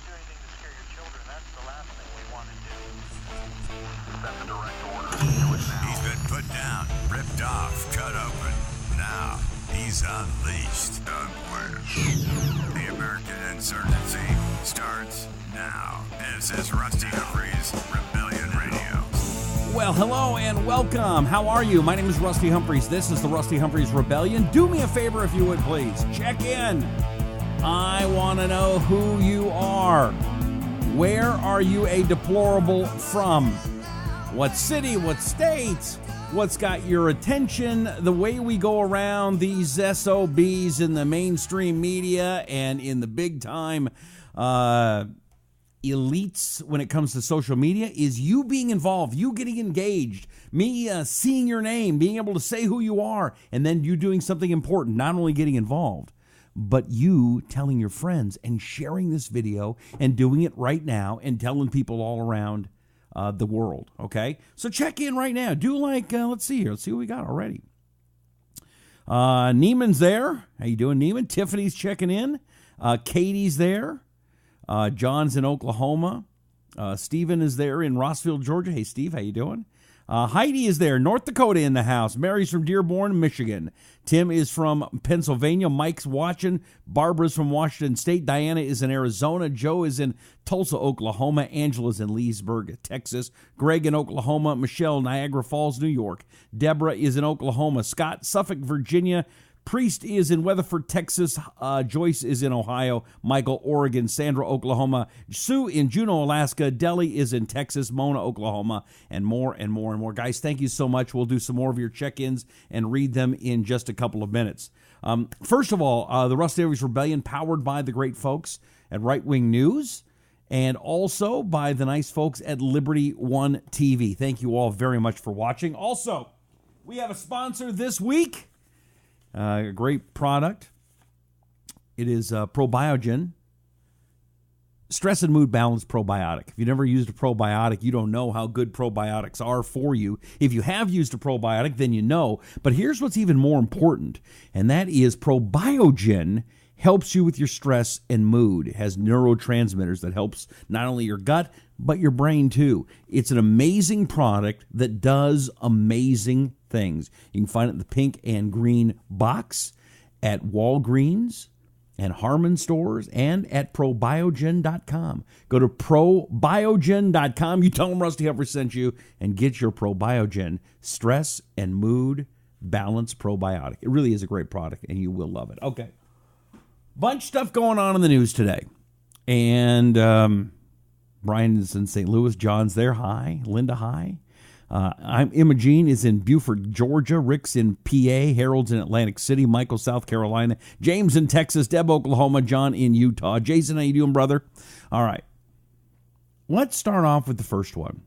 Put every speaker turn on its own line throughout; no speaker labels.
do anything to scare your children. That's the last thing we want to do. That's a direct order. Do it now.
He's been put down, ripped off, cut open. Now, he's unleashed. The American Insurgency starts now. This is Rusty Humphries, Rebellion Radio.
Well, hello and welcome. How are you? My name is Rusty Humphries. This is the Rusty Humphries Rebellion. Do me a favor if you would, please. Check in. I want to know who you are. Where are you a deplorable from? What city? What state? What's got your attention? The way we go around these SOBs in the mainstream media and in the big time elites when it comes to social media is you being involved, you getting engaged, me seeing your name, being able to say who you are, and then you doing something important, not only getting involved, but you telling your friends and sharing this video and doing it right now and telling people all around the world, okay? So check in right now. Do like, let's see here. Let's see what we got already. Neiman's there. How you doing, Neiman? Tiffany's checking in. Katie's there. John's in Oklahoma. Stephen is there in Rossville, Georgia. Hey, Steve, how you doing? Heidi is there. North Dakota in the house. Mary's from Dearborn, Michigan. Tim is from Pennsylvania. Mike's watching. Barbara's from Washington State. Diana is in Arizona. Joe is in Tulsa, Oklahoma. Angela's in Leesburg, Texas. Greg in Oklahoma. Michelle, Niagara Falls, New York. Deborah is in Oklahoma. Scott, Suffolk, Virginia. Priest is in Weatherford, Texas. Joyce is in Ohio. Michael, Oregon. Sandra, Oklahoma. Sue in Juneau, Alaska. Deli is in Texas. Mona, Oklahoma. And more and more and more. Guys, thank you so much. We'll do some more of your check-ins and read them in just a couple of minutes. First of all, the Rusty Humphries Rebellion powered by the great folks at Right Wing News and also by the nice folks at Liberty One TV. Thank you all very much for watching. Also, we have a sponsor this week. A great product. It is Probiogen, Stress and Mood Balance Probiotic. If you've never used a probiotic, you don't know how good probiotics are for you. If you have used a probiotic, then you know. But here's what's even more important, and that is Probiogen helps you with your stress and mood. It has neurotransmitters that helps not only your gut, but your brain too. It's an amazing product that does amazing things. You can find it in the pink and green box at Walgreens and Harmon stores and at probiogen.com. Go to probiogen.com. You tell them Rusty Humphries sent you and get your Probiogen stress and mood balance probiotic. It really is a great product and you will love it. Okay. Bunch of stuff going on in the news today. And Brian is in St. Louis. John's there. Hi. Linda, hi. Imogene is in Beaufort, Georgia. Rick's in PA. Harold's in Atlantic City. Michael, South Carolina. James in Texas. Deb, Oklahoma. John in Utah. Jason, how you doing, brother? All right. Let's start off with the first one.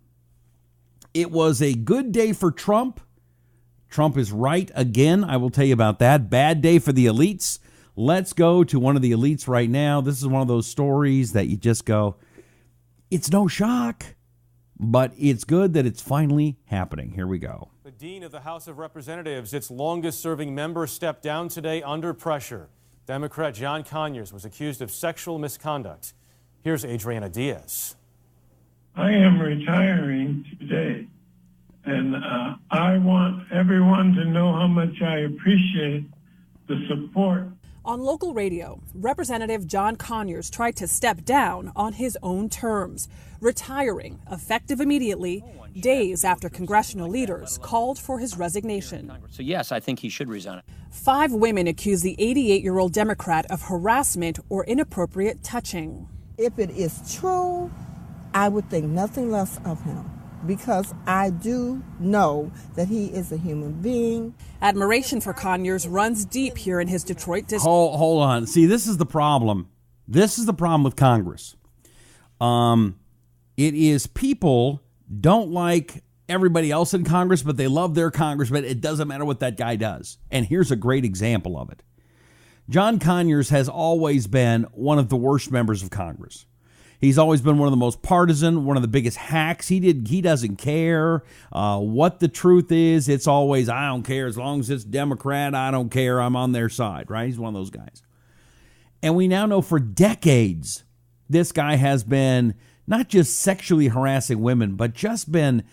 It was a good day for Trump. Trump is right again. I will tell you about that. Bad day for the elites. Let's go to one of the elites right now. This is one of those stories that you just go, it's no shock, but it's good that it's finally happening. Here we go.
The Dean of the House of Representatives, its longest-serving member, stepped down today under pressure. Democrat John Conyers was accused of sexual misconduct. Here's Adriana Diaz.
I am retiring today, and I want everyone to know how much I appreciate the support.
On local radio, Representative John Conyers tried to step down on his own terms, retiring effective immediately, days after congressional leaders called for his resignation.
So yes, I think he should resign.
5 women accuse the 88-year-old Democrat of harassment or inappropriate touching.
If it is true, I would think nothing less of him, because I do know that he is a human being.
Admiration for Conyers runs deep here in his Detroit district.
Hold on. See, this is the problem. This is the problem with Congress. It is people don't like everybody else in Congress, but they love their congressman. It doesn't matter what that guy does. And here's a great example of it. John Conyers has always been one of the worst members of Congress. He's always been one of the most partisan, one of the biggest hacks. He doesn't care what the truth is. It's always, I don't care. As long as it's Democrat, I don't care. I'm on their side, right? He's one of those guys. And we now know for decades this guy has been not just sexually harassing women, but just been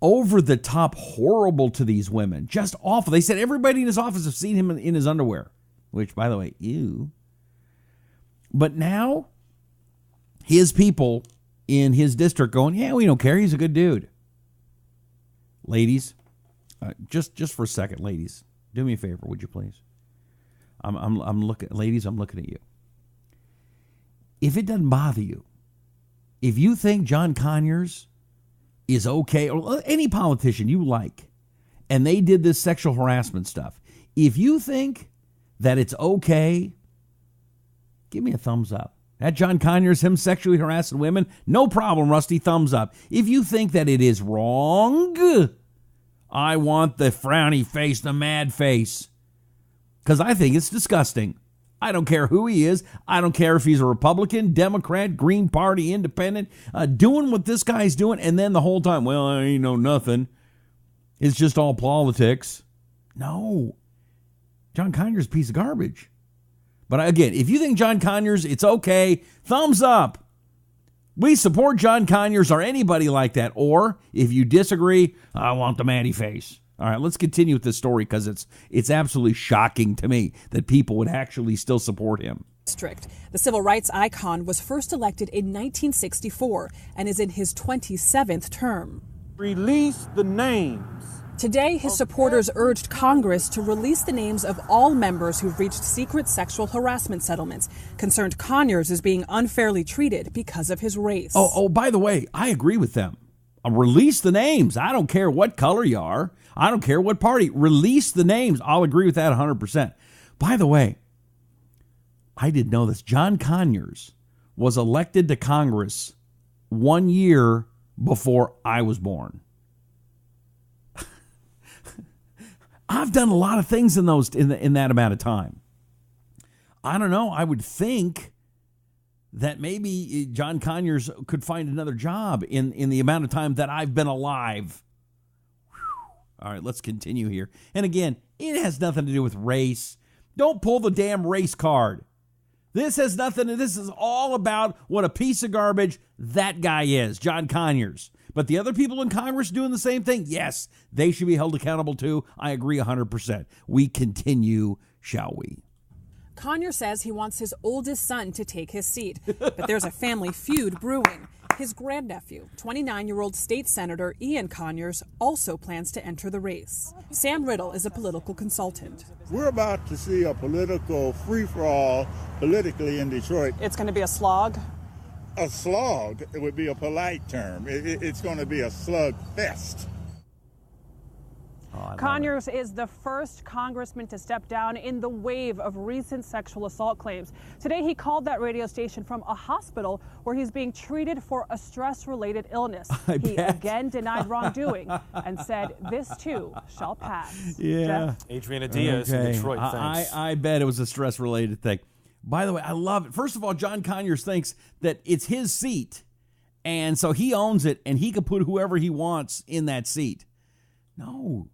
over the top horrible to these women. Just awful. They said everybody in his office has seen him in his underwear, which, by the way, ew. But now his people in his district going, yeah, we don't care. He's a good dude. Ladies, just for a second, ladies, do me a favor, would you please? I'm looking, ladies, I'm looking at you. If it doesn't bother you, if you think John Conyers is okay, or any politician you like, and they did this sexual harassment stuff, if you think that it's okay, give me a thumbs up. That John Conyers, him sexually harassing women, no problem, Rusty, thumbs up. If you think that it is wrong, I want the frowny face, the mad face, because I think it's disgusting. I don't care who he is. I don't care if he's a Republican, Democrat, Green Party, Independent, doing what this guy's doing, and then the whole time, well, I ain't know nothing. It's just all politics. No. John Conyers is a piece of garbage. But again, if you think John Conyers, it's okay, thumbs up. We support John Conyers or anybody like that. Or if you disagree, I want the Matty face. All right, let's continue with this story because it's absolutely shocking to me that people would actually still support him.
District. The civil rights icon was first elected in 1964 and is in his 27th term.
Release the names.
Today, his supporters urged Congress to release the names of all members who've reached secret sexual harassment settlements, concerned Conyers is being unfairly treated because of his race.
Oh, by the way, I agree with them. Release the names. I don't care what color you are. I don't care what party. Release the names. I'll agree with that 100%. By the way, I didn't know this. John Conyers was elected to Congress 1 year before I was born. I've done a lot of things in that amount of time. I don't know. I would think that maybe John Conyers could find another job in the amount of time that I've been alive. Whew. All right, let's continue here. And again, it has nothing to do with race. Don't pull the damn race card. This has nothing. This is all about what a piece of garbage that guy is, John Conyers. But the other people in Congress doing the same thing, yes, they should be held accountable too. I agree 100%. We continue, shall we?
Conyers says he wants his oldest son to take his seat, but there's a family feud brewing. His grandnephew, 29-year-old state senator Ian Conyers, also plans to enter the race. Sam Riddle is a political consultant.
We're about to see a political free-for-all politically in Detroit.
It's going to be a slog?
A slog, it would be a polite term. It's going to be a slug fest.
Conyers is the first congressman to step down in the wave of recent sexual assault claims. Today, he called that radio station from a hospital where he's being treated for a stress-related illness. He again denied wrongdoing and said this too shall pass.
Yeah.
Jeff?
Adriana Diaz in Detroit, thanks.
I bet it was a stress-related thing. By the way, I love it. First of all, John Conyers thinks that it's his seat, and so he owns it, and he can put whoever he wants in that seat. No.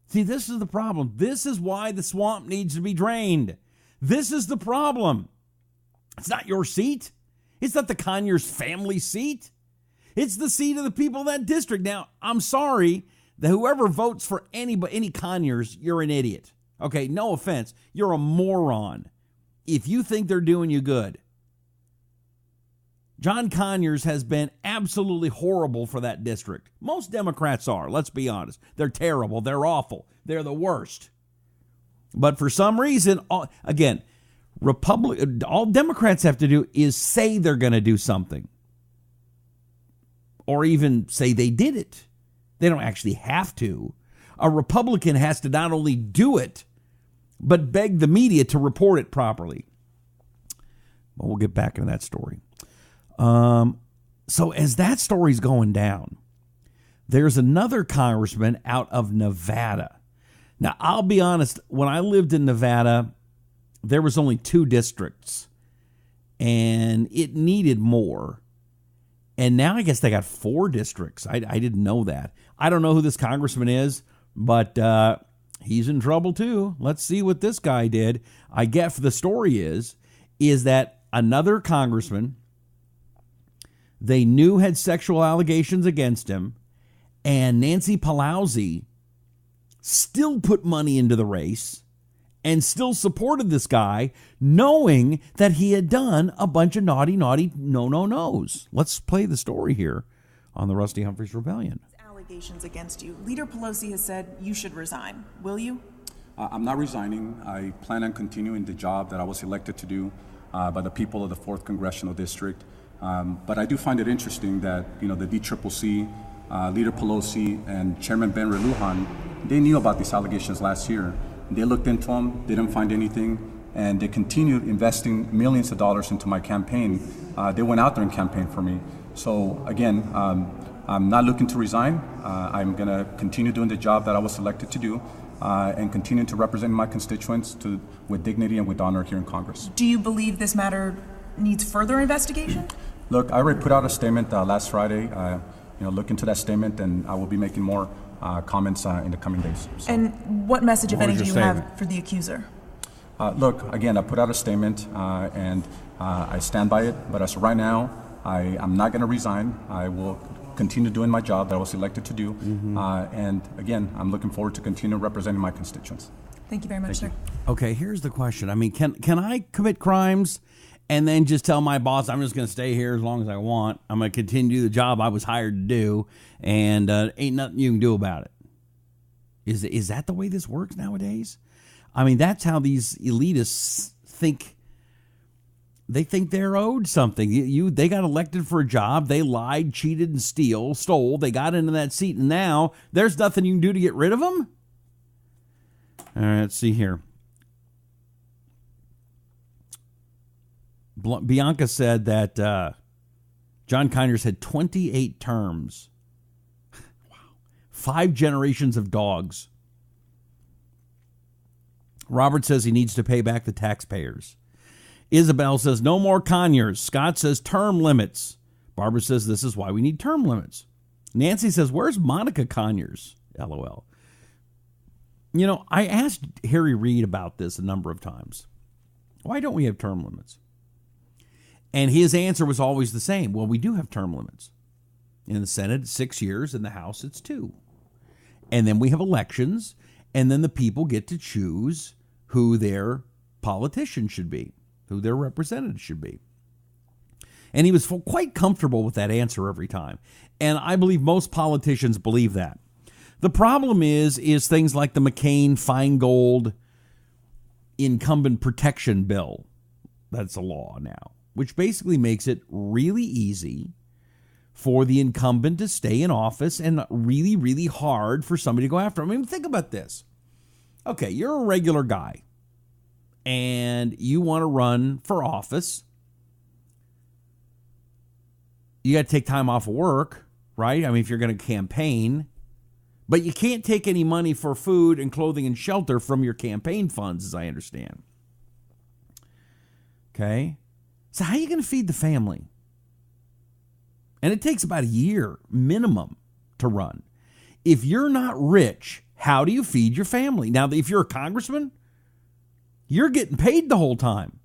See, this is the problem. This is why the swamp needs to be drained. This is the problem. It's not your seat. It's not the Conyers family seat. It's the seat of the people of that district. Now, I'm sorry that whoever votes for any Conyers, you're an idiot. Okay, no offense. You're a moron if you think they're doing you good. John Conyers has been absolutely horrible for that district. Most Democrats are, let's be honest. They're terrible. They're awful. They're the worst. But for some reason, all Democrats have to do is say they're going to do something. Or even say they did it. They don't actually have to. A Republican has to not only do it, but beg the media to report it properly. But we'll get back into that story. So as that story's going down, there's another congressman out of Nevada. Now, I'll be honest, when I lived in Nevada, there was only 2 districts, and it needed more. And now I guess they got 4 districts. I didn't know that. I don't know who this congressman is, but he's in trouble too. Let's see what this guy did. I guess the story is that another congressman they knew had sexual allegations against him, and Nancy Pelosi still put money into the race and still supported this guy, knowing that he had done a bunch of naughty, no-no-nos. Let's play the story here on the Rusty Humphries Rebellion.
Allegations against you. Leader Pelosi has said you should resign. Will you?
I'm not resigning. I plan on continuing the job that I was elected to do by the people of the 4th Congressional District. But I do find it interesting that, the DCCC, Leader Pelosi, and Chairman Ben Relujan, they knew about these allegations last year. They looked into them, they didn't find anything, and they continued investing millions of dollars into my campaign. They went out there and campaigned for me. So again, I'm not looking to resign. I'm going to continue doing the job that I was elected to do and continue to represent my constituents with dignity and with honor here in Congress.
Do you believe this matter needs further investigation?
Look, I already put out a statement last Friday. Look into that statement, and I will be making more comments in the coming days. So.
And what message, if any, do you have for the accuser?
Look, again, I put out a statement, and I stand by it. But as of right now, I'm not going to resign. I will continue doing my job that I was elected to do. And again, I'm looking forward to continue representing my constituents.
Thank you very much, sir.
Okay, here's the question. I mean, can I commit crimes and then just tell my boss I'm just going to stay here as long as I want? I'm going to continue to do the job I was hired to do, and ain't nothing you can do about it. Is that the way this works nowadays? I mean, that's how these elitists think. They think they're owed something. They got elected for a job. They lied, cheated, and stole. They got into that seat, and now there's nothing you can do to get rid of them? All right, let's see here. Bianca said that John Conyers had 28 terms. Wow. 5 generations of dogs. Robert says he needs to pay back the taxpayers. Isabel says no more Conyers. Scott says term limits. Barbara says this is why we need term limits. Nancy says, where's Monica Conyers? LOL. I asked Harry Reid about this a number of times. Why don't we have term limits? And his answer was always the same. Well, we do have term limits. In the Senate, it's 6 years. In the House, it's 2. And then we have elections, and then the people get to choose who their politician should be, who their representative should be. And he was quite comfortable with that answer every time. And I believe most politicians believe that. The problem is things like the McCain-Feingold incumbent protection bill. That's a law now, which basically makes it really easy for the incumbent to stay in office and really, really hard for somebody to go after him. I mean, think about this. Okay, you're a regular guy and you want to run for office. You got to take time off of work, right? I mean, if you're going to campaign, but you can't take any money for food and clothing and shelter from your campaign funds, as I understand. Okay? So how are you going to feed the family? And it takes about a year minimum to run. If you're not rich, how do you feed your family? Now, if you're a congressman, you're getting paid the whole time.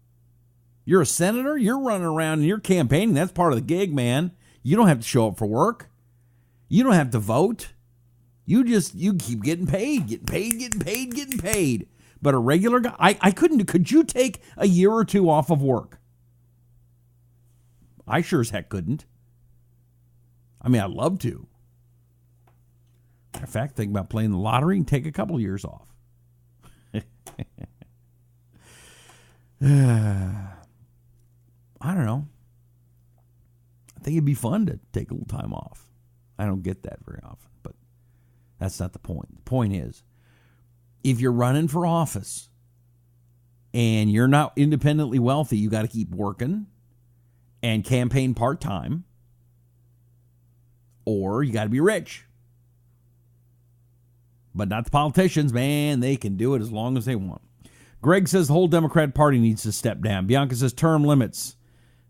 You're a senator, you're running around and you're campaigning. That's part of the gig, man. You don't have to show up for work. You don't have to vote. You keep getting paid. But a regular guy, I couldn't. Could you take a year or two off of work? I sure as heck couldn't. I mean, I'd love to. Matter of fact, think about playing the lottery and take a couple of years off. I don't know. I think it'd be fun to take a little time off. I don't get that very often, but that's not the point. The point is, if you're running for office and you're not independently wealthy, you got to keep working and campaign part-time, or you got to be rich. But not the politicians, man. They can do it as long as they want. Greg says the whole Democrat Party needs to step down. Bianca says term limits.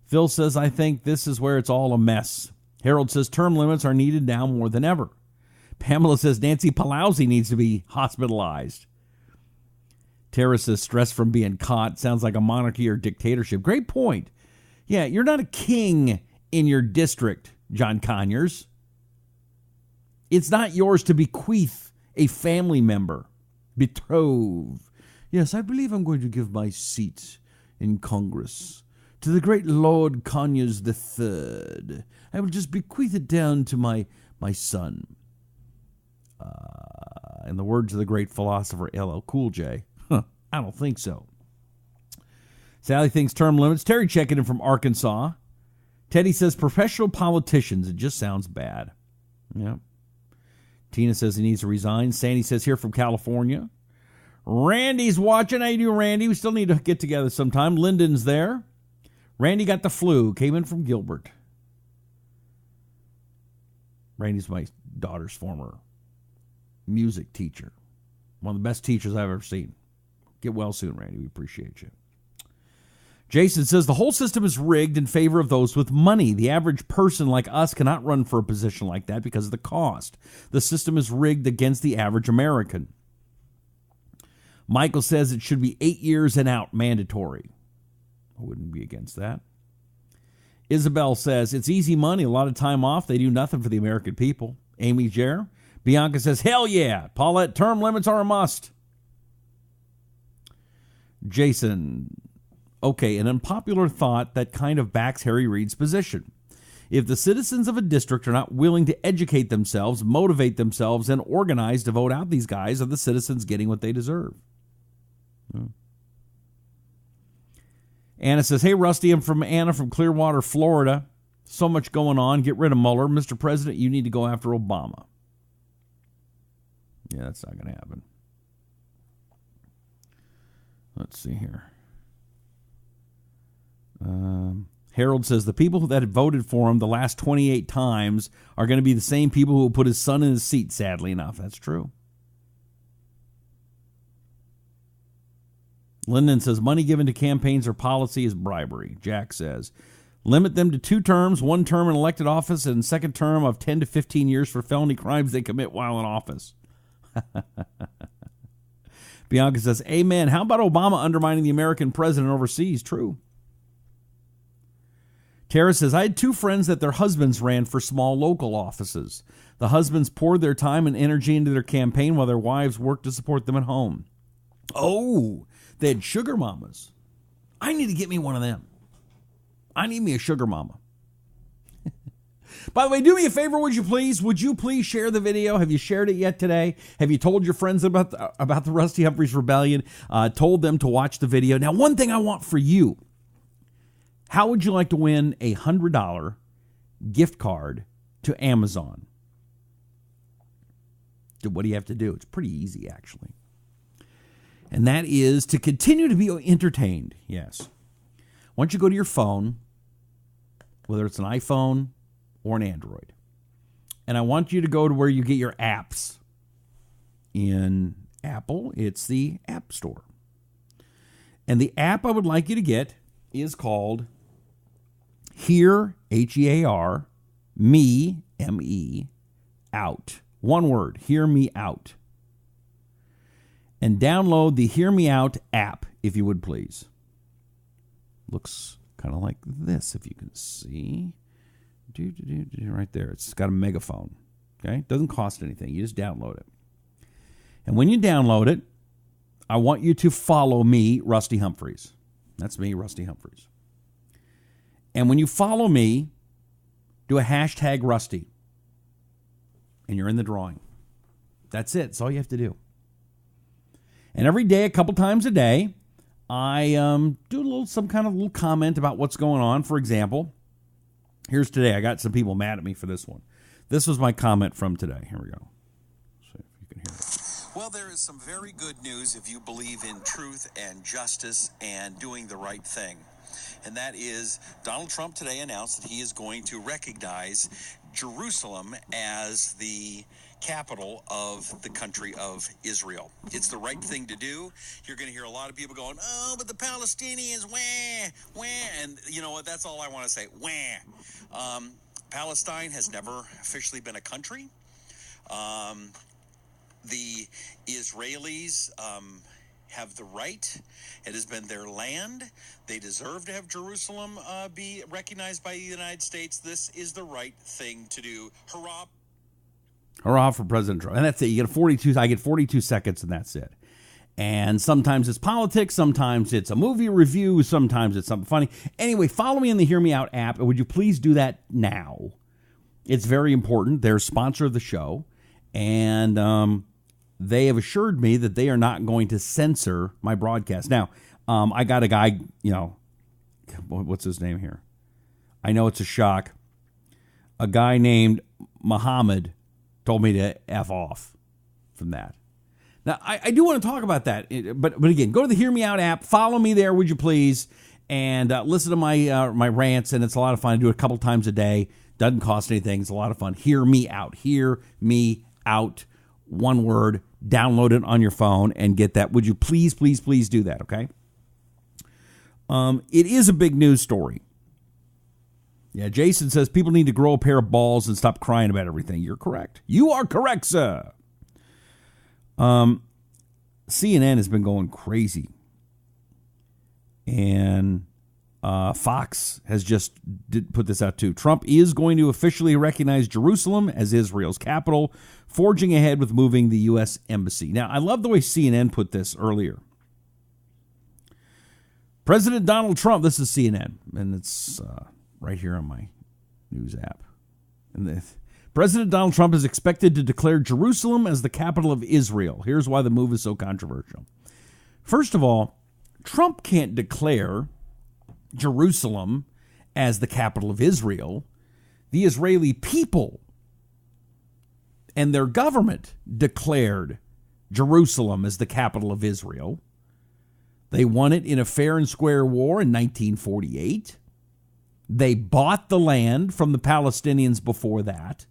Phil says, I think this is where it's all a mess. Harold says term limits are needed now more than ever. Pamela says Nancy Pelosi needs to be hospitalized. Tara says stress from being caught. Sounds like a monarchy or dictatorship. Great point. Yeah, you're not a king in your district, John Conyers. It's not yours to bequeath a family member, betroth. Yes, I believe I'm going to give my seat in Congress to the great Lord Conyers III. I will just bequeath it down to my son. In the words of the great philosopher LL Cool J, I don't think so. Sally thinks term limits. Terry checking in from Arkansas. Teddy says professional politicians. It just sounds bad. Yeah. Tina says he needs to resign. Sandy says here from California. Randy's watching. How you doing, Randy? We still need to get together sometime. Lyndon's there. Randy got the flu. Came in from Gilbert. Randy's my daughter's former music teacher. One of the best teachers I've ever seen. Get well soon, Randy. We appreciate you. Jason says the whole system is rigged in favor of those with money. The average person like us cannot run for a position like that because of the cost. The system is rigged against the average American. Michael says it should be 8 years and out, mandatory. I wouldn't be against that. Isabel says it's easy money, a lot of time off. They do nothing for the American people. Amy Jer. Bianca says, hell yeah. Paulette, term limits are a must. Jason, okay, an unpopular thought that kind of backs Harry Reid's position. If the citizens of a district are not willing to educate themselves, motivate themselves, and organize to vote out these guys, are the citizens getting what they deserve? Anna says, hey, Rusty, I'm from Anna from Clearwater, Florida. So much going on. Get rid of Mueller. Mr. President, you need to go after Obama. Yeah, that's not going to happen. Let's see here. Harold says the people that had voted for him the last 28 times are going to be the same people who will put his son in his seat, sadly enough. That's true. Lyndon says money given to campaigns or policy is bribery. Jack says limit them to 2 terms, 1 term in elected office and second term of 10 to 15 years for felony crimes they commit while in office. Bianca says, amen. How about Obama undermining the American president overseas? True. Tara says, I had 2 friends that their husbands ran for small local offices. The husbands poured their time and energy into their campaign while their wives worked to support them at home. Oh, they had sugar mamas. I need to get me one of them. I need me a sugar mama. By the way, do me a favor, would you please? Would you please share the video? Have you shared it yet today? Have you told your friends about the Rusty Humphries Rebellion? Told them to watch the video? Now, one thing I want for you. How would you like to win a $100 gift card to Amazon? What do you have to do? It's pretty easy, actually. And that is to continue to be entertained. Yes. Once you go to your phone, whether it's an iPhone or an Android, and I want you to go to where you get your apps. In Apple, it's the App Store. And the app I would like you to get is called Here, H-E-A-R, Me, M-E, Out. One word, Hear Me Out. And download the Hear Me Out app, if you would please. Looks kind of like this, if you can see. Right there. It's got a megaphone. Okay? Doesn't cost anything. You just download it. And when you download it, I want you to follow me, Rusty Humphries. That's me, Rusty Humphries. And when you follow me, do a hashtag Rusty. And you're in the drawing. That's it. That's all you have to do. And every day, a couple times a day, I do some kind of little comment about what's going on. For example, here's today. I got some people mad at me for this one. This was my comment from today. Here we go. See if you can hear it.
Well, there is some very good news if you believe in truth and justice and doing the right thing. And that is Donald Trump today announced that he is going to recognize Jerusalem as the capital of the country of Israel. It's the right thing to do. You're going to hear a lot of people going, oh, but the Palestinians, wah. And you know what? That's all I want to say, wah. Palestine has never officially been a country. The Israelis have the right. It has been their land. They deserve to have Jerusalem be recognized by the United States. This is the right thing to do. Hurrah.
Hurrah for President Trump. And that's it. You get 42. I get 42 seconds, and that's it. And sometimes it's politics, sometimes it's a movie review, sometimes it's something funny. Anyway, follow me in the Hear Me Out app. Would you please do that now? It's very important. They're a sponsor of the show, and they have assured me that they are not going to censor my broadcast. Now, I got a guy, what's his name here? I know it's a shock. A guy named Muhammad told me to F off from that. Now, I do want to talk about that, but again, go to the Hear Me Out app, follow me there, would you please, and listen to my rants, and it's a lot of fun. I do it a couple times a day. Doesn't cost anything. It's a lot of fun. Hear Me Out. Hear Me Out. One word. Download it on your phone and get that. Would you please, please, please do that, okay? It is a big news story. Yeah, Jason says people need to grow a pair of balls and stop crying about everything. You're correct. You are correct, sir. CNN has been going crazy. And Fox has just put this out too. Trump is going to officially recognize Jerusalem as Israel's capital, forging ahead with moving the U.S. Embassy. Now, I love the way CNN put this earlier. President Donald Trump, this is CNN, and it's right here on my news app. And President Donald Trump is expected to declare Jerusalem as the capital of Israel. Here's why the move is so controversial. First of all, Trump can't declare Jerusalem as the capital of Israel. The Israeli people and their government declared Jerusalem as the capital of Israel. They won it in a fair and square war in 1948. They bought the land from the Palestinians before that.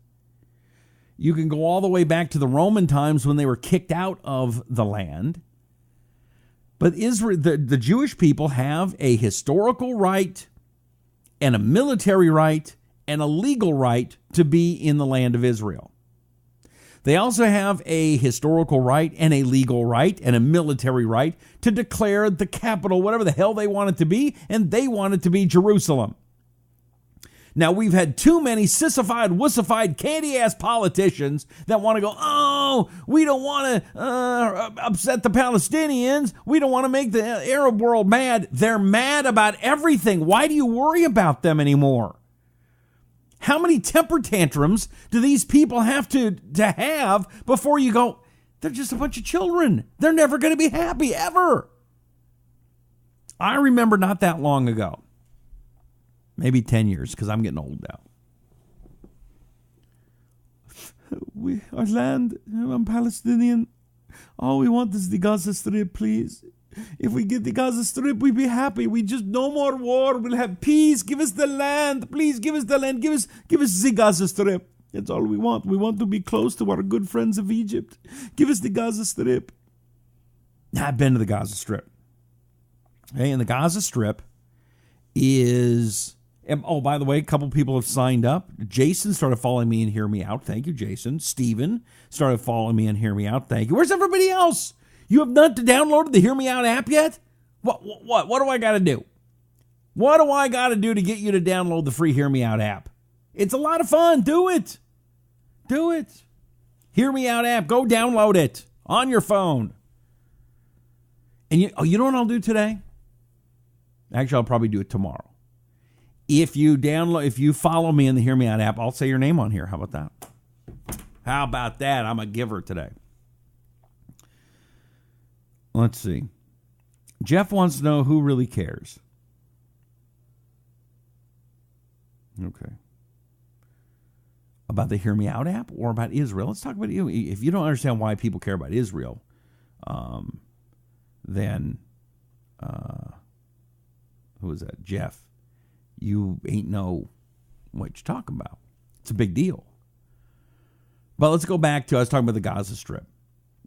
You can go all the way back to the Roman times when they were kicked out of the land. But Israel, the Jewish people have a historical right and a military right and a legal right to be in the land of Israel. They also have a historical right and a legal right and a military right to declare the capital, whatever the hell they want it to be, and they want it to be Jerusalem. Now, we've had too many sissified, wussified, candy-ass politicians that want to go, oh, we don't want to upset the Palestinians. We don't want to make the Arab world mad. They're mad about everything. Why do you worry about them anymore? How many temper tantrums do these people have to have before you go, they're just a bunch of children. They're never going to be happy, ever. I remember not that long ago. Maybe 10 years, because I'm getting old now. Our land, I'm Palestinian. All we want is the Gaza Strip, please. If we get the Gaza Strip, we'd be happy. We just, no more war. We'll have peace. Give us the land. Please give us the land. Give us the Gaza Strip. That's all we want. We want to be close to our good friends of Egypt. Give us the Gaza Strip. I've been to the Gaza Strip. Okay, and the Gaza Strip is... Oh, by the way, a couple people have signed up. Jason started following me and Hear Me Out. Thank you, Jason. Steven started following me and Hear Me Out. Thank you. Where's everybody else? You have not downloaded the Hear Me Out app yet? What do I got to do? What do I got to do to get you to download the free Hear Me Out app? It's a lot of fun. Do it. Do it. Hear Me Out app. Go download it on your phone. And you know what I'll do today? Actually, I'll probably do it tomorrow. If you follow me in the Hear Me Out app, I'll say your name on here. How about that? How about that? I'm a giver today. Let's see. Jeff wants to know who really cares. Okay. About the Hear Me Out app or about Israel? Let's talk about you. If you don't understand why people care about Israel, then who is that? Jeff. You ain't know what you're talking about. It's a big deal. But let's go back to, I was talking about the Gaza Strip.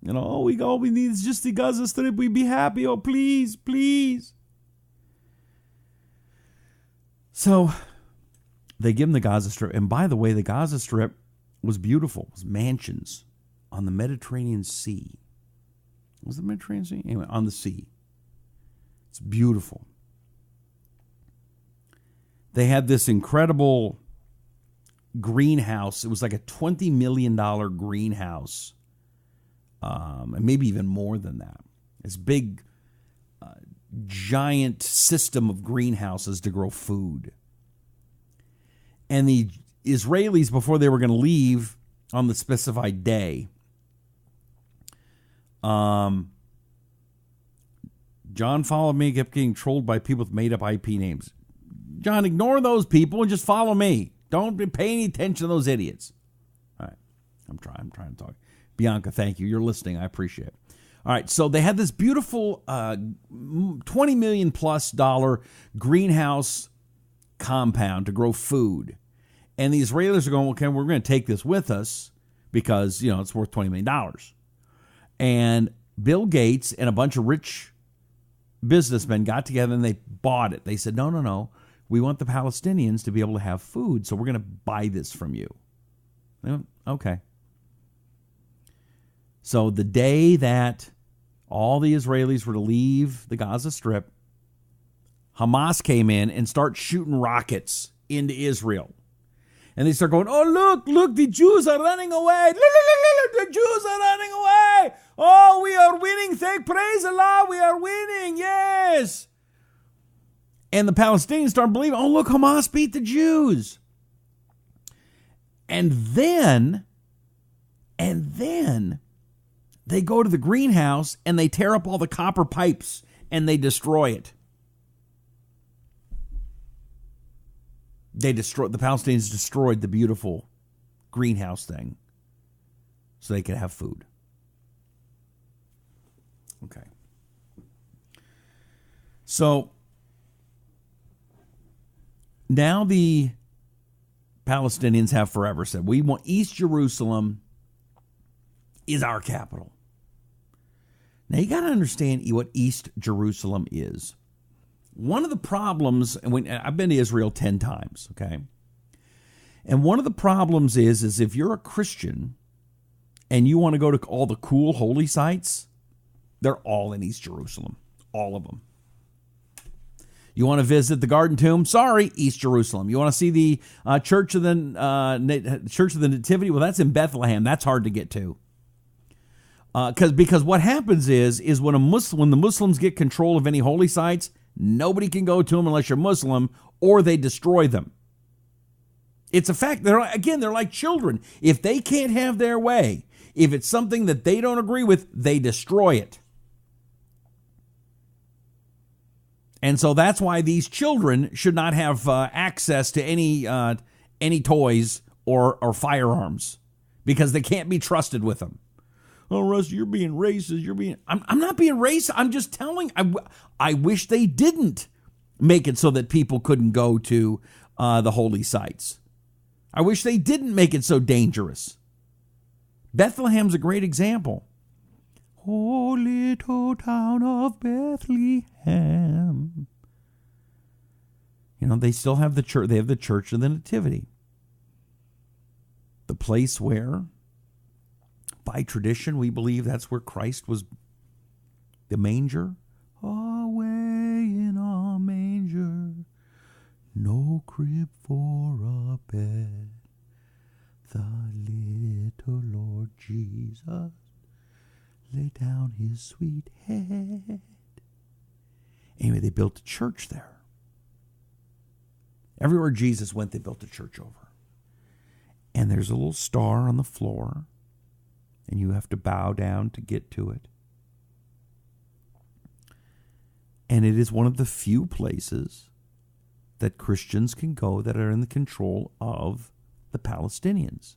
All we need is just the Gaza Strip. We'd be happy. Oh, please, please. So they give them the Gaza Strip. And by the way, the Gaza Strip was beautiful. It was mansions on the Mediterranean Sea. Was it Mediterranean Sea? Anyway, on the sea. It's beautiful. They had this incredible greenhouse. It was like a $20 million greenhouse, and maybe even more than that. This big, giant system of greenhouses to grow food. And the Israelis, before they were going to leave on the specified day, John followed me, kept getting trolled by people with made-up IP names. John, ignore those people and just follow me. Don't pay any attention to those idiots. All right. I'm trying to talk. Bianca, thank you. You're listening. I appreciate it. All right. So they had this beautiful $20 million plus greenhouse compound to grow food. And the Israelis are going, okay, we're going to take this with us because, it's worth $20 million. And Bill Gates and a bunch of rich businessmen got together and they bought it. They said, no. We want the Palestinians to be able to have food, so we're going to buy this from you. They went, okay. So the day that all the Israelis were to leave the Gaza Strip, Hamas came in and started shooting rockets into Israel. And they start going, oh, look, the Jews are running away. Look, the Jews are running away. Oh, we are winning. Praise Allah, we are winning. Yes. And the Palestinians start believing, oh, look, Hamas beat the Jews. And then they go to the greenhouse and they tear up all the copper pipes and they destroy it. The Palestinians destroyed the beautiful greenhouse thing so they could have food. Okay. So now the Palestinians have forever said, we want East Jerusalem is our capital. Now you got to understand what East Jerusalem is. One of the problems, I've been to Israel 10 times, okay? And one of the problems is if you're a Christian and you want to go to all the cool holy sites, they're all in East Jerusalem, all of them. You want to visit the Garden Tomb? Sorry, East Jerusalem. You want to see the Church of the Nativity? Well, that's in Bethlehem. That's hard to get to. Because what happens is when the Muslims get control of any holy sites, nobody can go to them unless you're Muslim, or they destroy them. It's a fact. They're like children. If they can't have their way, if it's something that they don't agree with, they destroy it. And so that's why these children should not have access to any toys or firearms, because they can't be trusted with them. Oh, Russ, you're being racist. I'm not being racist. I'm just telling. I wish they didn't make it so that people couldn't go to the holy sites. I wish they didn't make it so dangerous. Bethlehem's a great example. Oh, little town of Bethlehem. They still have the church. They have the Church of the Nativity. The place where, by tradition, we believe that's where Christ was, the manger. Away in a manger, no crib for a bed. The little Lord Jesus lay down his sweet head. Anyway, they built a church there. Everywhere Jesus went, they built a church over. And there's a little star on the floor, and you have to bow down to get to it. And it is one of the few places that Christians can go that are in the control of the Palestinians.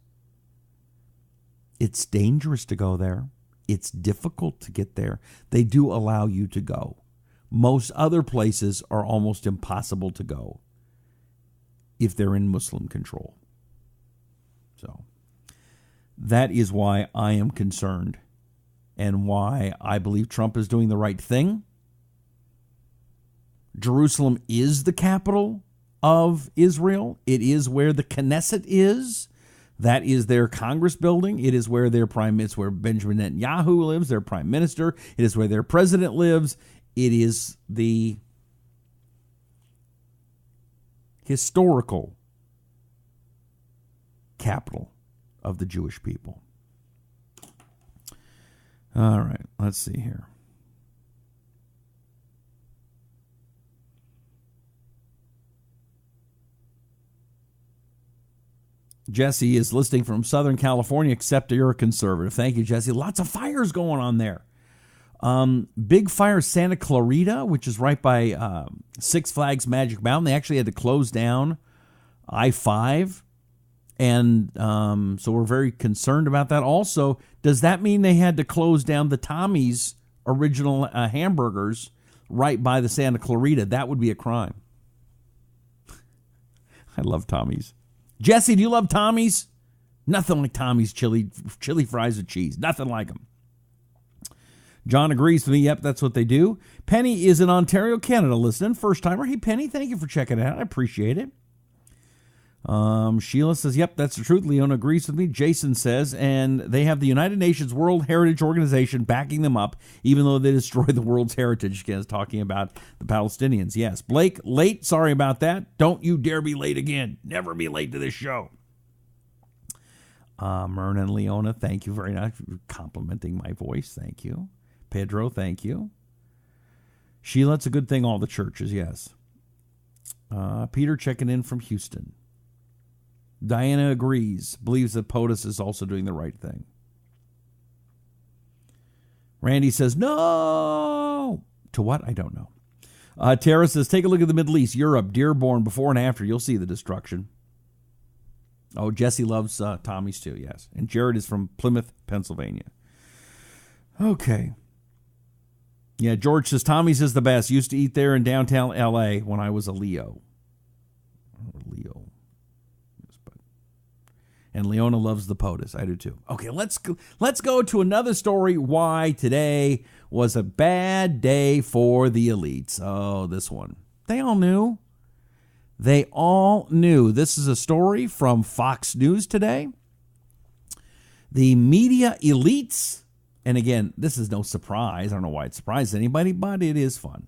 It's dangerous to go there. It's difficult to get there. They do allow you to go. Most other places are almost impossible to go if they're in Muslim control. So that is why I am concerned and why I believe Trump is doing the right thing. Jerusalem is the capital of Israel. It is where the Knesset is, That is their Congress building. It is where it's where Benjamin Netanyahu lives, their prime minister. It is where their president lives. It is the historical capital of the Jewish people. All right, let's see here. Jesse is listening from Southern California, except you're a conservative. Thank you, Jesse. Lots of fires going on there. Big fire Santa Clarita, which is right by Six Flags Magic Mountain. They actually had to close down I-5. And so we're very concerned about that. Also, does that mean they had to close down the Tommy's original hamburgers right by the Santa Clarita? That would be a crime. I love Tommy's. Jesse, do you love Tommy's? Nothing like Tommy's chili fries with cheese. Nothing like them. John agrees with me. Yep, that's what they do. Penny is in Ontario, Canada, listening. First timer. Hey, Penny, thank you for checking it out. I appreciate it. Sheila says, yep, that's the truth. Leona agrees with me. Jason says, and they have the United Nations World Heritage Organization backing them up, even though they destroy the world's heritage. Again, talking about the Palestinians. Yes. Blake, late. Sorry about that. Don't you dare be late again. Never be late to this show. Myrna and Leona, thank you very much for complimenting my voice. Thank you. Pedro, thank you. Sheila, it's a good thing, all the churches, yes. Peter checking in from Houston. Diana agrees, believes that POTUS is also doing the right thing. Randy says, no! To what? I don't know. Tara says, take a look at the Middle East, Europe, Dearborn, before and after. You'll see the destruction. Oh, Jesse loves Tommy's too, yes. And Jared is from Plymouth, Pennsylvania. Okay. Yeah, George says, Tommy's is the best. Used to eat there in downtown L.A. when I was a Leo. And Leona loves the POTUS. I do too. Okay, let's go to another story. Why today was a bad day for the elites. Oh, this one. They all knew. They all knew. This is a story from Fox News today. The media elites, and again, this is no surprise. I don't know why it surprised anybody, but it is fun.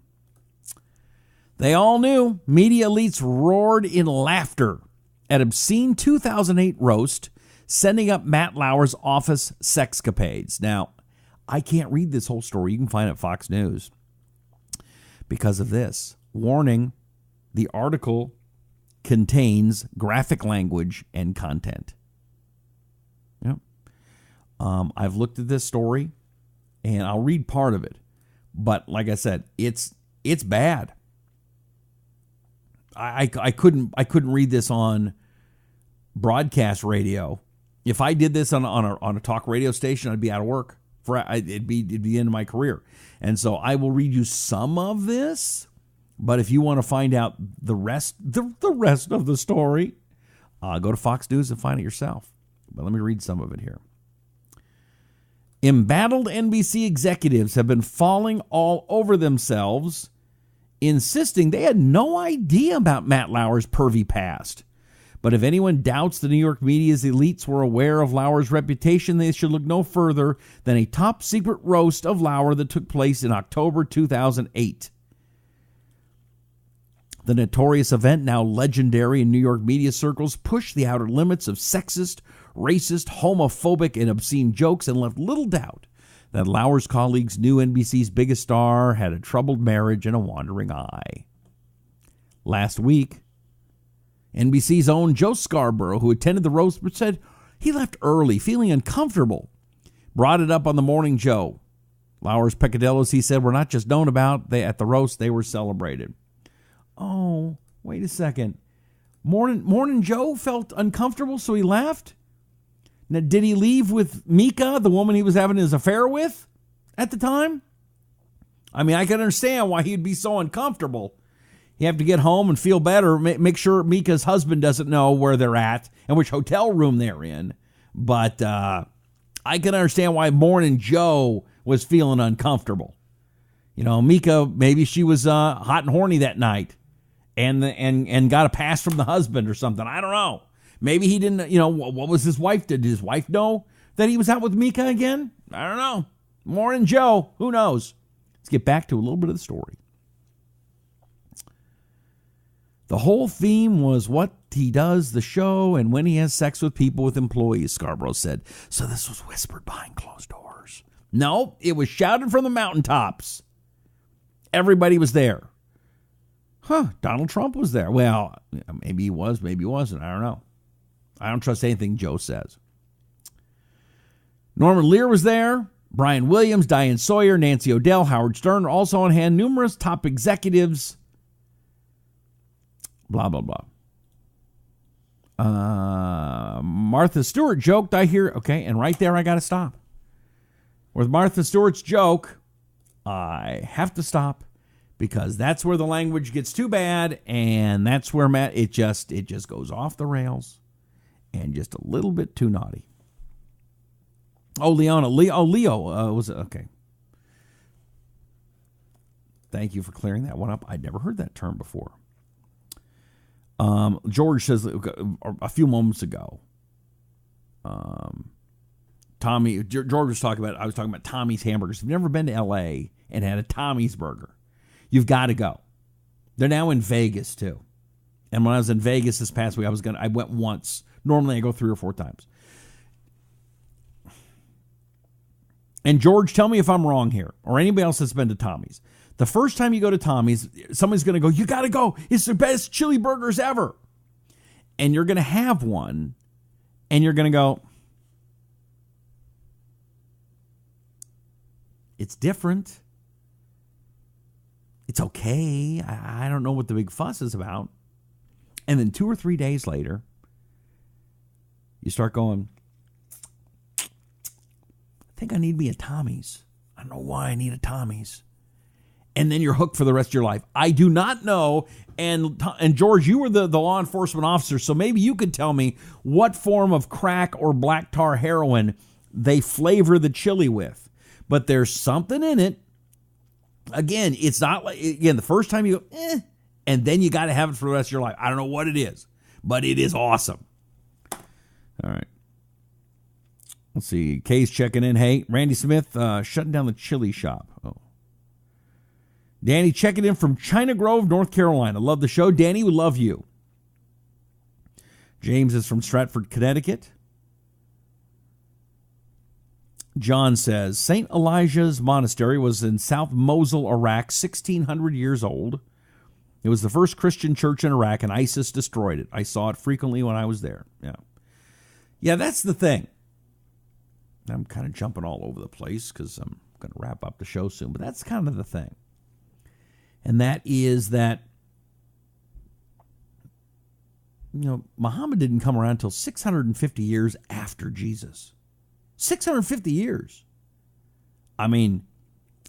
They all knew. Media elites roared in laughter at obscene 2008 roast, sending up Matt Lauer's office sexcapades. Now, I can't read this whole story. You can find it at Fox News because of this. Warning, the article contains graphic language and content. Yep. I've looked at this story, and I'll read part of it. But like I said, it's bad. I couldn't read this on broadcast radio. If I did this on a talk radio station, I'd be out of work. It'd be the end of my career. And so I will read you some of this. But if you want to find out the rest of the story, go to Fox News and find it yourself. But let me read some of it here. Embattled NBC executives have been falling all over themselves, insisting they had no idea about Matt Lauer's pervy past. But if anyone doubts the New York media's elites were aware of Lauer's reputation, they should look no further than a top-secret roast of Lauer that took place in October 2008. The notorious event, now legendary in New York media circles, pushed the outer limits of sexist, racist, homophobic, and obscene jokes and left little doubt that Lauer's colleagues knew NBC's biggest star had a troubled marriage and a wandering eye. Last week, NBC's own Joe Scarborough, who attended the roast, said he left early, feeling uncomfortable. Brought it up on the Morning Joe. Lauer's peccadillos, he said, were not just known about. At the roast, they were celebrated. Oh, wait a second. Morning Joe felt uncomfortable, so he left? Now, did he leave with Mika, the woman he was having his affair with at the time? I mean, I can understand why he'd be so uncomfortable. You have to get home and feel better, make sure Mika's husband doesn't know where they're at and which hotel room they're in. But I can understand why Morning Joe was feeling uncomfortable. You know, Mika, maybe she was hot and horny that night and got a pass from the husband or something. I don't know. Maybe he didn't, what was his wife? Did his wife know that he was out with Mika again? I don't know. Morning, Joe. Who knows? Let's get back to a little bit of the story. The whole theme was what he does, the show, and when he has sex with people, with employees, Scarborough said. So this was whispered behind closed doors. No, it was shouted from the mountaintops. Everybody was there. Donald Trump was there. Well, maybe he was, maybe he wasn't. I don't know. I don't trust anything Joe says. Norman Lear was there. Brian Williams, Diane Sawyer, Nancy O'Dell, Howard Stern are also on hand. Numerous top executives. Blah, blah, blah. Martha Stewart joked, I hear. Okay, and right there I got to stop. With Martha Stewart's joke, I have to stop because that's where the language gets too bad, and that's where it just goes off the rails and just a little bit too naughty. Oh, Leo was okay. Thank you for clearing that one up. I'd never heard that term before. George says a few moments ago, George was talking about, I was talking about Tommy's Hamburgers. If you've never been to LA and had a Tommy's burger, you've got to go. They're now in Vegas too. And when I was in Vegas this past week, I went once. Normally I go 3 or 4 times. And George, tell me if I'm wrong here, or anybody else that's been to Tommy's. The first time you go to Tommy's, somebody's going to go, you got to go. It's the best chili burgers ever. And you're going to have one, and you're going to go, it's different. It's okay. I don't know what the big fuss is about. And then 2 or 3 days later, you start going, I think I need me a Tommy's. I don't know why I need a Tommy's. And then you're hooked for the rest of your life. I do not know. And George, you were the law enforcement officer, so maybe you could tell me what form of crack or black tar heroin they flavor the chili with. But there's something in it. Again, it's not like, the first time you go, and then you got to have it for the rest of your life. I don't know what it is, but it is awesome. All right. Let's see. Kay's checking in. Hey, Randy Smith shutting down the chili shop. Oh. Danny checking in from China Grove, North Carolina. Love the show. Danny, we love you. James is from Stratford, Connecticut. John says, St. Elijah's Monastery was in South Mosul, Iraq, 1,600 years old. It was the first Christian church in Iraq, and ISIS destroyed it. I saw it frequently when I was there. Yeah, that's the thing. I'm kind of jumping all over the place because I'm going to wrap up the show soon, but that's kind of the thing. And that is that, Muhammad didn't come around until 650 years after Jesus. 650 years. I mean,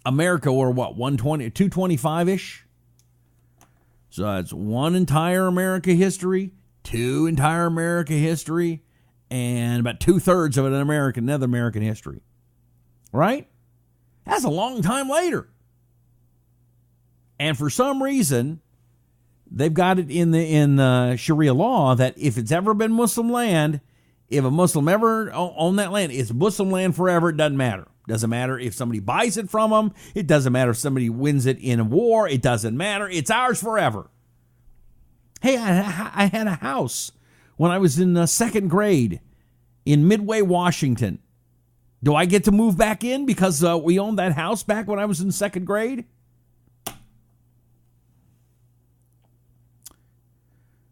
America were what, 225-ish? So that's one entire America history, 2 entire America history, and about 2/3 of it another American history. Right? That's a long time later. And for some reason, they've got it in Sharia law that if it's ever been Muslim land, if a Muslim ever owned that land, it's Muslim land forever. It doesn't matter. Doesn't matter if somebody buys it from them. It doesn't matter if somebody wins it in a war. It doesn't matter. It's ours forever. Hey, I had a house when I was in 2nd grade in Midway, Washington. Do I get to move back in because we owned that house back when I was in 2nd grade?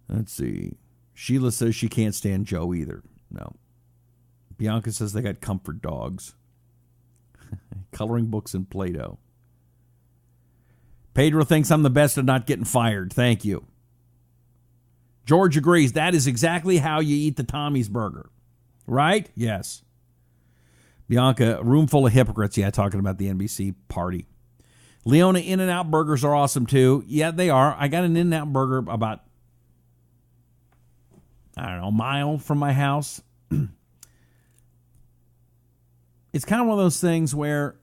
Let's see. Sheila says she can't stand Joe either. No. Bianca says they got comfort dogs. Coloring books and Play-Doh. Pedro thinks I'm the best at not getting fired. Thank you. George agrees. That is exactly how you eat the Tommy's burger. Right? Yes. Bianca, room full of hypocrites. Yeah, talking about the NBC party. Leona, In-N-Out burgers are awesome too. Yeah, they are. I got an In-N-Out burger about, a mile from my house. It's kind of one of those things where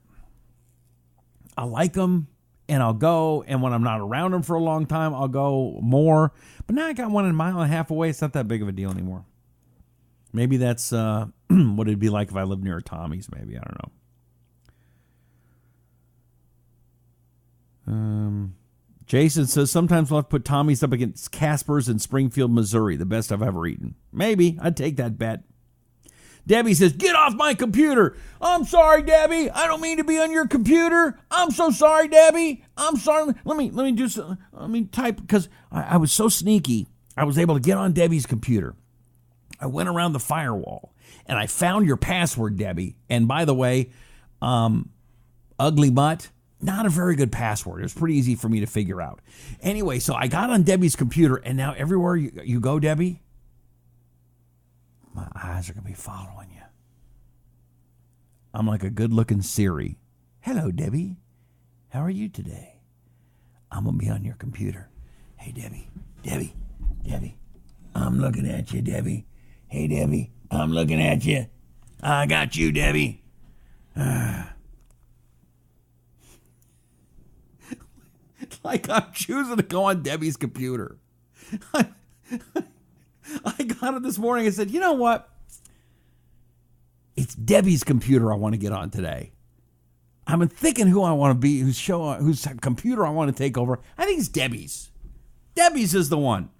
I like them and I'll go, and when I'm not around them for a long time, I'll go more. But now I got one a mile and a half away. It's not that big of a deal anymore. Maybe that's what it'd be like if I lived near a Tommy's, maybe. I don't know. Jason says, sometimes we'll have to put Tommy's up against Casper's in Springfield, Missouri. The best I've ever eaten. Maybe. I'd take that bet. Debbie says, get off my computer. I'm sorry, Debbie. I don't mean to be on your computer. I'm so sorry, Debbie. I'm sorry. Let me do some. Let me type, because I was so sneaky. I was able to get on Debbie's computer. I went around the firewall, and I found your password, Debbie. And by the way, ugly mutt, not a very good password. It was pretty easy for me to figure out. Anyway, so I got on Debbie's computer, and now everywhere you go, Debbie, my eyes are going to be following you. I'm like a good-looking Siri. Hello, Debbie. How are you today? I'm going to be on your computer. Hey, Debbie. I'm looking at you, Debbie. Hey, Debbie. I'm looking at you. I got you, Debbie. Like I'm choosing to go on Debbie's computer. I got it this morning and said, you know what? It's Debbie's computer I want to get on today. I've been thinking who I want to be, whose computer I want to take over. I think it's Debbie's. Debbie's is the one.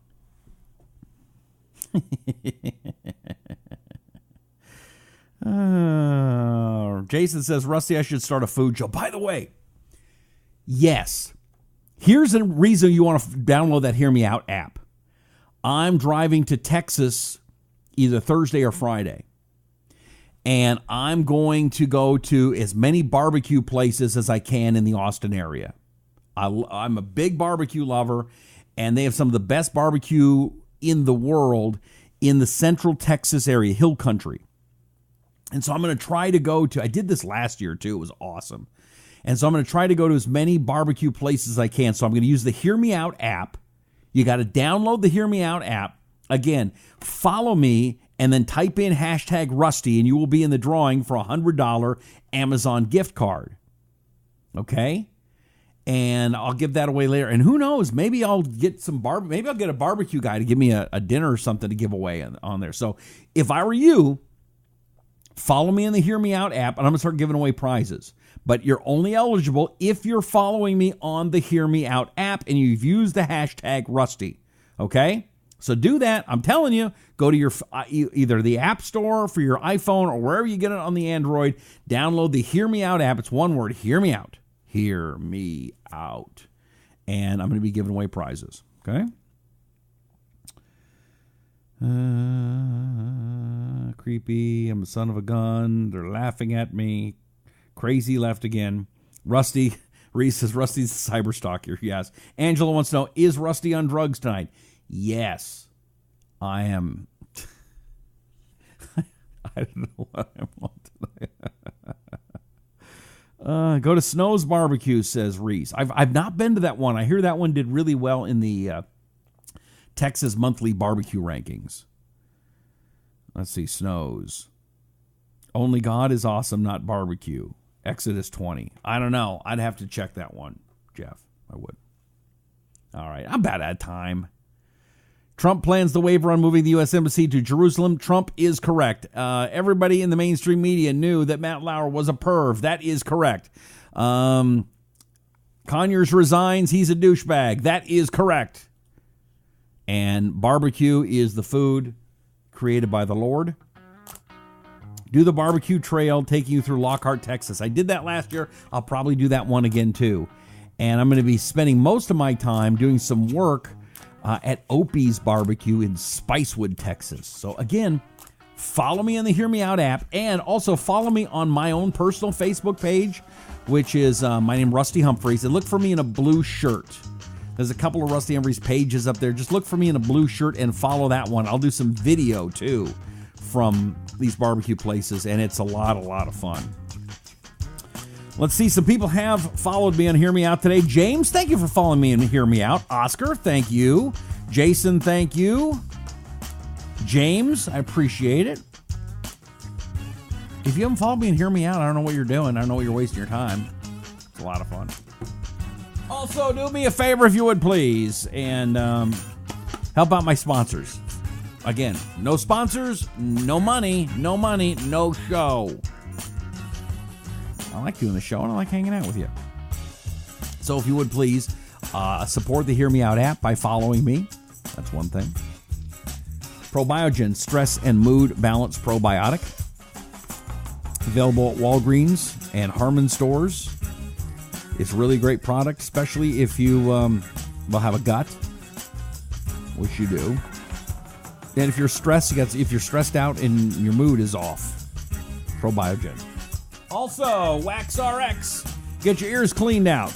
Jason says, Rusty, I should start a food show. By the way, yes. Here's a reason you want to download that Hear Me Out app. I'm driving to Texas either Thursday or Friday. And I'm going to go to as many barbecue places as I can in the Austin area. I'm a big barbecue lover, and they have some of the best barbecue in the world in the central Texas area, hill country. And so I'm going to try to go to, I did this last year too, it was awesome. And so I'm going to try to go to as many barbecue places as I can. So I'm going to use the Hear Me Out app. You got to download the Hear Me Out app. Again, follow me and then type in hashtag Rusty and you will be in the drawing for a $100 Amazon gift card. Okay? And I'll give that away later. And who knows, maybe I'll get maybe I'll get a barbecue guy to give me a dinner or something to give away on there. So if I were you, follow me in the Hear Me Out app and I'm going to start giving away prizes. But you're only eligible if you're following me on the Hear Me Out app and you've used the hashtag Rusty. Okay? So do that. I'm telling you, go to your either the App Store for your iPhone or wherever you get it on the Android. Download the Hear Me Out app. It's one word, Hear Me Out. Hear Me Out. And I'm going to be giving away prizes. Okay? Creepy. I'm a son of a gun. They're laughing at me. Crazy left again. Rusty. Reese says Rusty's a cyber stalker. Yes. Angela wants to know, is Rusty on drugs tonight? Yes. I am. I don't know what I'm on tonight. Go to Snow's Barbecue, says Reese. I've not been to that one. I hear that one did really well in the Texas monthly barbecue rankings. Let's see, Snow's. Only God is awesome, not barbecue. Exodus 20. I don't know. I'd have to check that one, Jeff. I would. All right. I'm about out of time. Trump plans the waiver on moving the U.S. Embassy to Jerusalem. Trump is correct. Everybody in the mainstream media knew that Matt Lauer was a perv. That is correct. Conyers resigns. He's a douchebag. That is correct. And barbecue is the food created by the Lord. Do the barbecue trail taking you through Lockhart, Texas. I did that last year. I'll probably do that one again too. And I'm going to be spending most of my time doing some work at Opie's Barbecue in Spicewood, Texas. So again, follow me on the Hear Me Out app and also follow me on my own personal Facebook page, which is my name, Rusty Humphries. And look for me in a blue shirt. There's a couple of Rusty Humphries pages up there. Just look for me in a blue shirt and follow that one. I'll do some video too from these barbecue places, and it's a lot of fun. Let's see, some people have followed me on Hear Me Out today. James, thank you for following me on Hear Me Out. Oscar, thank you. Jason, thank you. James, I appreciate it. If you haven't followed me and Hear Me Out, I don't know what you're doing. I don't know what you're wasting your time. It's a lot of fun. Also, do me a favor if you would, please, and help out my sponsors. Again, no sponsors, no money, no show. I like doing the show, and I like hanging out with you. So if you would please support the Hear Me Out app by following me. That's one thing. Probiogen Stress and Mood Balance Probiotic. Available at Walgreens and Harmon stores. It's a really great product, especially if you will have a gut, which you do. And if you're stressed, if you're stressed out and your mood is off, Probiogen. Also, Wax RX. Get your ears cleaned out.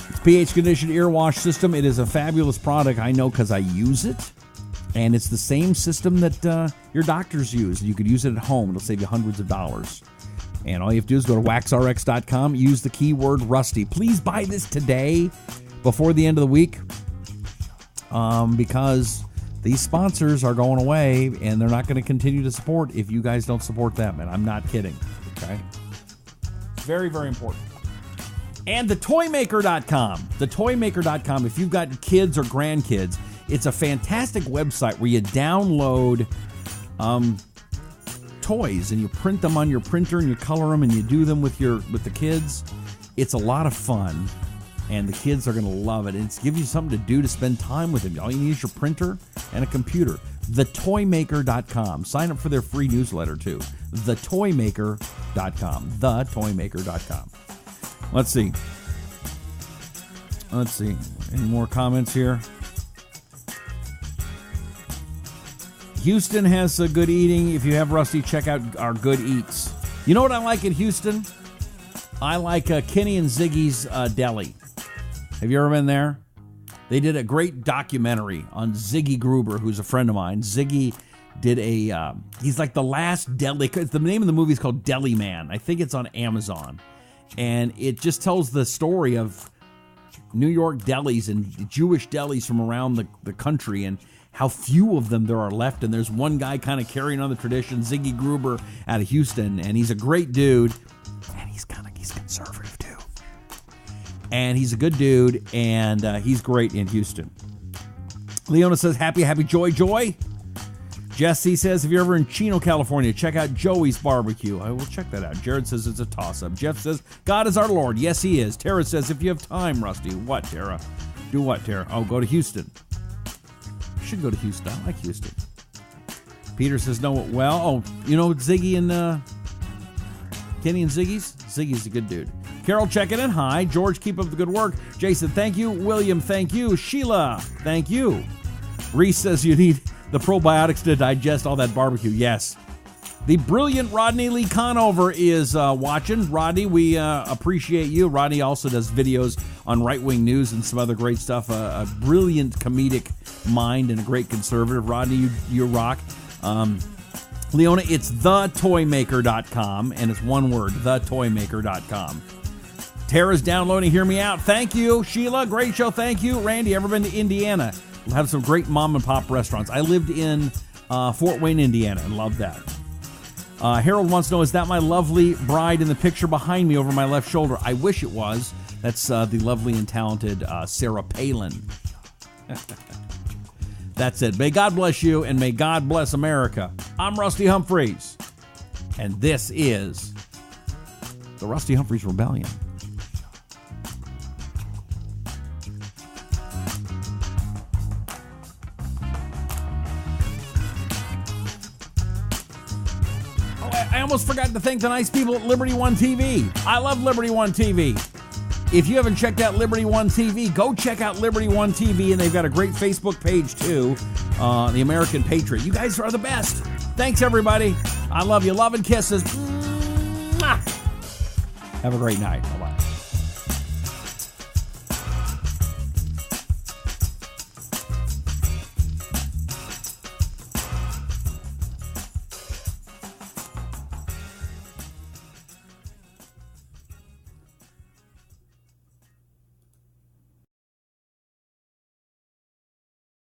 It's pH conditioned ear wash system. It is a fabulous product. I know because I use it. And it's the same system that your doctors use. You could use it at home. It'll save you hundreds of dollars. And all you have to do is go to waxrx.com, use the keyword Rusty. Please buy this today before the end of the week because these sponsors are going away and they're not going to continue to support if you guys don't support them. And I'm not kidding. Okay? Very, very important. And thetoymaker.com. Thetoymaker.com. If you've got kids or grandkids, it's a fantastic website where you download toys and you print them on your printer and you color them and you do them with the kids. It's a lot of fun and the kids are going to love it. And it's give you something to do to spend time with them. All you need is your printer and a computer. Thetoymaker.com. Sign up for their free newsletter too. Thetoymaker.com. Thetoymaker.com. Let's see. Any more comments here? Houston has good eating. If you have Rusty, check out our Good Eats. You know what I like at Houston? I like Kenny and Ziggy's Deli. Have you ever been there? They did a great documentary on Ziggy Gruber, who's a friend of mine. Ziggy did he's like the last deli. The name of the movie is called Deli Man. I think it's on Amazon. And it just tells the story of New York delis and Jewish delis from around the country and how few of them there are left. And there's one guy kind of carrying on the tradition, Ziggy Gruber out of Houston. And he's a great dude. And he's conservative too. And he's a good dude. And he's great in Houston. Leona says, happy, joy. Jesse says, if you're ever in Chino, California, check out Joey's Barbecue. I will check that out. Jared says it's a toss-up. Jeff says, God is our Lord. Yes, he is. Tara says, if you have time, Rusty. What, Tara? Do what, Tara? Oh, go to Houston. Should go to Houston. I like Houston. Peter says, no, well, you know Ziggy and Kenny and Ziggy's? Ziggy's a good dude. Carol checking in. Hi. George, keep up the good work. Jason, thank you. William, thank you. Sheila, thank you. Reese says you need the probiotics to digest all that barbecue. Yes. The brilliant Rodney Lee Conover is watching. Rodney, we appreciate you. Rodney also does videos on right-wing news and some other great stuff. A brilliant comedic mind and a great conservative. Rodney, you rock. Leona, it's thetoymaker.com, and it's one word, thetoymaker.com. Tara's downloading Hear Me Out. Thank you. Sheila, great show. Thank you. Randy, ever been to Indiana? We'll have some great mom-and-pop restaurants. I lived in Fort Wayne, Indiana, and loved that. Harold wants to know, is that my lovely bride in the picture behind me over my left shoulder? I wish it was. That's the lovely and talented Sarah Palin. That's it. May God bless you, and may God bless America. I'm Rusty Humphries, and this is the Rusty Humphries Rebellion. I almost forgot to thank the nice people at Liberty One TV. I love Liberty One TV. If you haven't checked out Liberty One TV, go check out Liberty One TV, and they've got a great Facebook page, too, The American Patriot. You guys are the best. Thanks, everybody. I love you. Love and kisses. Mwah. Have a great night. Bye-bye.